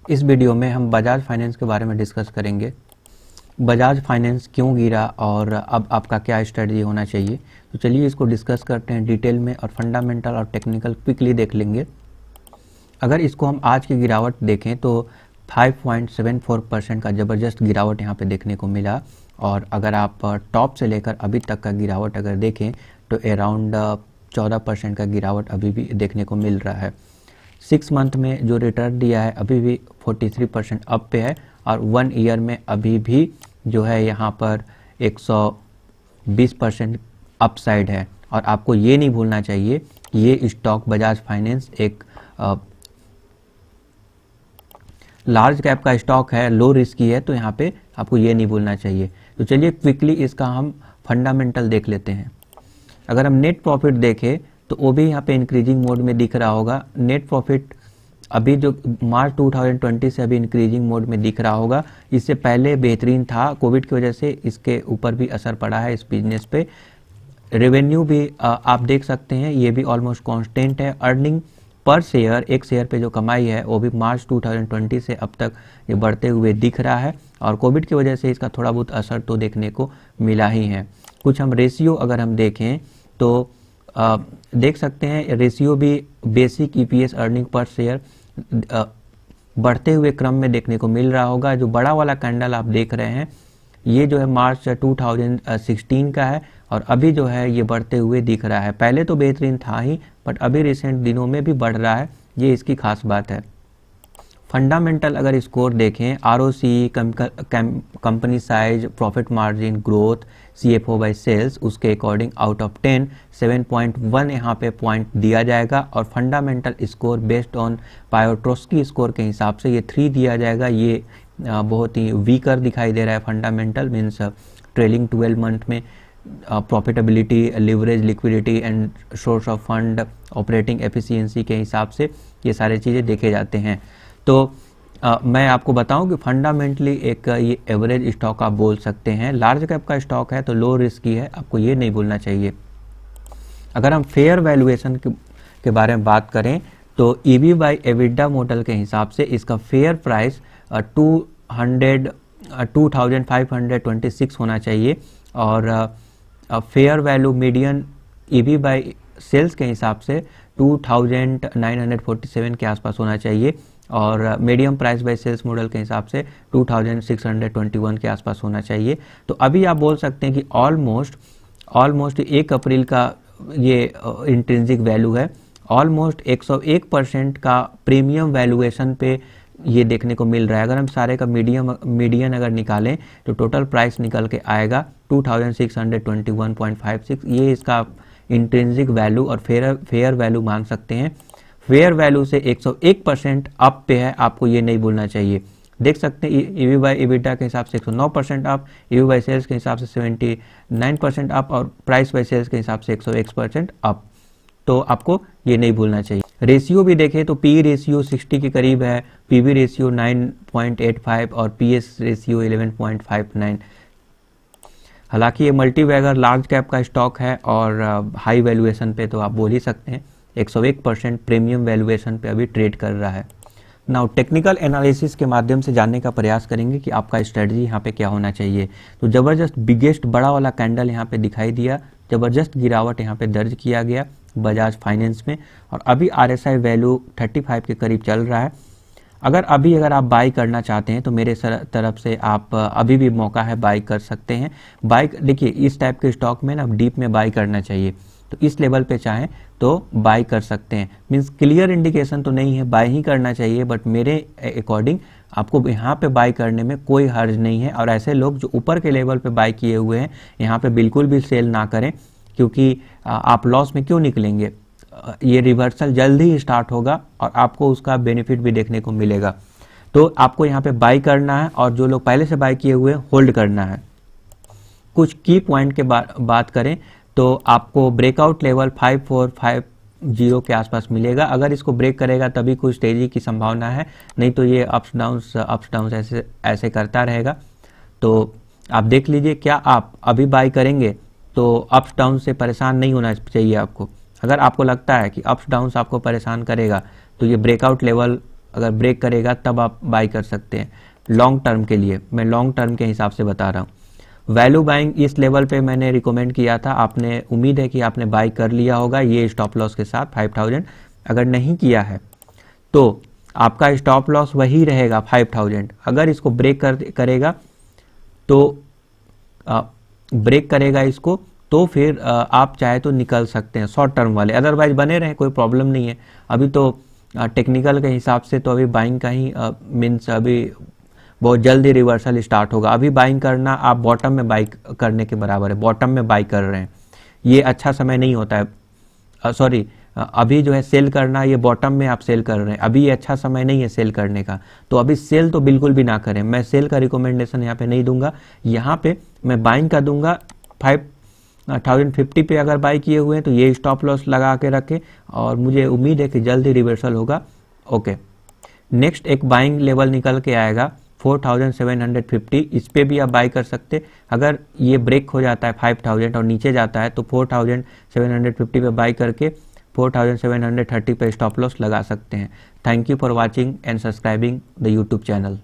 इस वीडियो में हम बजाज फाइनेंस के बारे में डिस्कस करेंगे। बजाज फाइनेंस क्यों गिरा और अब आपका क्या स्ट्रेटजी होना चाहिए। तो चलिए इसको डिस्कस करते हैं डिटेल में और फंडामेंटल और टेक्निकल क्विकली देख लेंगे। अगर इसको हम आज की गिरावट देखें तो 5.74% का ज़बरदस्त गिरावट यहाँ पे देखने को मिला। और अगर आप टॉप से लेकर अभी तक का गिरावट अगर देखें तो अराउंड 14% का गिरावट अभी भी देखने को मिल रहा है। 6 मंथ में जो रिटर्न दिया है अभी भी 43% अप पे है और 1 ईयर में अभी भी जो है यहाँ पर 120% अपसाइड है। और आपको ये नहीं भूलना चाहिए ये स्टॉक बजाज फाइनेंस एक लार्ज कैप का स्टॉक है, लो रिस्क की है, तो यहाँ पे आपको ये नहीं भूलना चाहिए। तो चलिए क्विकली इसका हम फंडामेंटल देख लेते हैं। अगर हम नेट प्रॉफिट देखें तो वो भी यहाँ पे इंक्रीजिंग मोड में दिख रहा होगा। नेट प्रॉफिट अभी जो मार्च 2020 से अभी इंक्रीजिंग मोड में दिख रहा होगा। इससे पहले बेहतरीन था, कोविड की वजह से इसके ऊपर भी असर पड़ा है इस बिजनेस पे। रेवेन्यू भी आप देख सकते हैं ये भी ऑलमोस्ट कांस्टेंट है। अर्निंग पर शेयर, एक शेयर पे जो कमाई है वो भी मार्च 2020 से अब तक ये बढ़ते हुए दिख रहा है। और कोविड की वजह से इसका थोड़ा बहुत असर तो देखने को मिला ही है। कुछ हम रेशियो अगर हम देखें तो देख सकते हैं रेशियो भी basic EPS earning per share बढ़ते हुए क्रम में देखने को मिल रहा होगा। जो बड़ा वाला कैंडल आप देख रहे हैं ये जो है मार्च 2016 का है और अभी जो है ये बढ़ते हुए दिख रहा है। पहले तो बेहतरीन था ही बट अभी रिसेंट दिनों में भी बढ़ रहा है, ये इसकी खास बात है। फंडामेंटल अगर स्कोर देखें ROC, company size, profit margin, growth, CFO by sales, उसके अकॉर्डिंग आउट ऑफ 10 7.1 यहाँ पे पॉइंट दिया जाएगा। और fundamental score based on Piotroski score के हिसाब से ये 3 दिया जाएगा। ये बहुत ही वीकर दिखाई दे रहा है। फंडामेंटल मीन्स ट्रेलिंग 12 मंथ में profitability, leverage, liquidity and source of fund, operating efficiency के हिसाब से ये सारी चीज़ें देखे जाते हैं। तो मैं आपको बताऊं कि फंडामेंटली एक ये एवरेज स्टॉक आप बोल सकते हैं। लार्ज कैप का स्टॉक है तो लो रिस्क की है, आपको ये नहीं भूलना चाहिए। अगर हम फेयर वैल्यूएशन के बारे में बात करें तो ईवी बाय एबिडा मॉडल के हिसाब से इसका फेयर प्राइस 2526 होना चाहिए। और fair value median EV by sales के हिसाब से 2947 के आसपास होना चाहिए। और medium price by sales model के हिसाब से 2621 के आसपास होना चाहिए। तो अभी आप बोल सकते हैं कि ऑलमोस्ट 1 अप्रैल का ये इंट्रिंसिक वैल्यू है। ऑलमोस्ट 101% का प्रीमियम वैल्यूएशन पे ये देखने को मिल रहा है। अगर हम सारे का मीडियन अगर निकालें तो टोटल प्राइस निकल के आएगा 2621.56। ये इसका इंट्रिंसिक वैल्यू और फेयर वैल्यू मान सकते हैं। फेयर वैल्यू से 101% अप पे है, आपको ये नहीं भूलना चाहिए। देख सकते हैं ईवी बाय एबिडा के हिसाब से 109% अप, ईवी बाय सेल्स के हिसाब से 79% अप और प्राइस बाय सेल्स के हिसाब से 101% अप। तो आपको ये नहीं भूलना चाहिए। रेशियो भी देखें तो पी रेशियो 60 के करीब है, पीवी रेशियो 9.85 और पीएस रेशियो 11.59। हालांकि ये मल्टीबैगर लार्ज कैप का स्टॉक है और हाई वैल्यूएशन पे तो आप बोल ही सकते हैं 101% प्रीमियम वैल्यूएशन पे अभी ट्रेड कर रहा है। नाउ टेक्निकल एनालिसिस के माध्यम से जानने का प्रयास करेंगे कि आपका स्ट्रेटजी यहाँ पे क्या होना चाहिए। तो ज़बरदस्त बिगेस्ट बड़ा वाला कैंडल यहाँ पे दिखाई दिया, ज़बरदस्त गिरावट यहाँ पे दर्ज किया गया बजाज फाइनेंस में और अभी आरएसआई वैल्यू 35 के करीब चल रहा है। अगर आप बाई करना चाहते हैं तो मेरे तरफ से आप अभी भी मौका है, बाई कर सकते हैं। बाई देखिए इस टाइप के स्टॉक में ना डीप में बाई करना चाहिए, तो इस लेवल पे चाहें तो बाई कर सकते हैं। मींस क्लियर इंडिकेशन तो नहीं है, बाई ही करना चाहिए, बट मेरे अकॉर्डिंग आपको यहाँ पे बाई करने में कोई हर्ज नहीं है। और ऐसे लोग जो ऊपर के लेवल पे बाई किए हुए हैं यहाँ पे बिल्कुल भी सेल ना करें, क्योंकि आप लॉस में क्यों निकलेंगे। ये रिवर्सल जल्द ही स्टार्ट होगा और आपको उसका बेनिफिट भी देखने को मिलेगा। तो आपको यहाँ पे बाई करना है और जो लोग पहले से बाई किए हुए हैं होल्ड करना है। कुछ की पॉइंट के बात करें तो आपको ब्रेकआउट लेवल 5450 के आसपास मिलेगा। अगर इसको ब्रेक करेगा तभी कुछ तेजी की संभावना है, नहीं तो ये अप्स डाउन्स ऐसे करता रहेगा। तो आप देख लीजिए, क्या आप अभी बाई करेंगे तो अप्स डाउन से परेशान नहीं होना चाहिए आपको। अगर आपको लगता है कि अप्स डाउन्स आपको परेशान करेगा तो ये ब्रेकआउट लेवल अगर ब्रेक करेगा तब आप बाई कर सकते हैं लॉन्ग टर्म के लिए। मैं लॉन्ग टर्म के हिसाब से बता रहा हूँ। वैल्यू बाइंग इस लेवल पे मैंने रिकमेंड किया था, आपने उम्मीद है कि आपने बाई कर लिया होगा ये स्टॉप लॉस के साथ 5000। अगर नहीं किया है तो आपका स्टॉप लॉस वही रहेगा 5000। अगर इसको ब्रेक करेगा तो ब्रेक करेगा इसको तो फिर आप चाहे तो निकल सकते हैं शॉर्ट टर्म वाले, अदरवाइज बने रहें, कोई प्रॉब्लम नहीं है। अभी तो टेक्निकल के हिसाब से तो अभी बाइंग का ही मीन्स अभी बहुत जल्दी रिवर्सल स्टार्ट होगा। अभी बाइंग करना आप बॉटम में बाई करने के बराबर है, बॉटम में बाई कर रहे हैं, ये अच्छा समय नहीं होता है। सॉरी, अभी जो है सेल करना, ये बॉटम में आप सेल कर रहे हैं, अभी ये अच्छा समय नहीं है सेल करने का, तो अभी सेल तो बिल्कुल भी ना करें। मैं सेल का रिकमेंडेशन यहाँ पे नहीं दूंगा, यहाँ पे मैं बाइंग का दूंगा। 5050 पे अगर बाई किए हुए हैं तो ये स्टॉप लॉस लगा के रखें और मुझे उम्मीद है कि जल्दी रिवर्सल होगा। ओके, नेक्स्ट एक बाइंग लेवल निकल के आएगा 4750, इस पे भी आप बाई कर सकते। अगर ये ब्रेक हो जाता है 5000 और नीचे जाता है तो 4750 पे बाई करके 4730 पे स्टॉप लॉस लगा सकते हैं। Thank you for watching and subscribing the YouTube channel.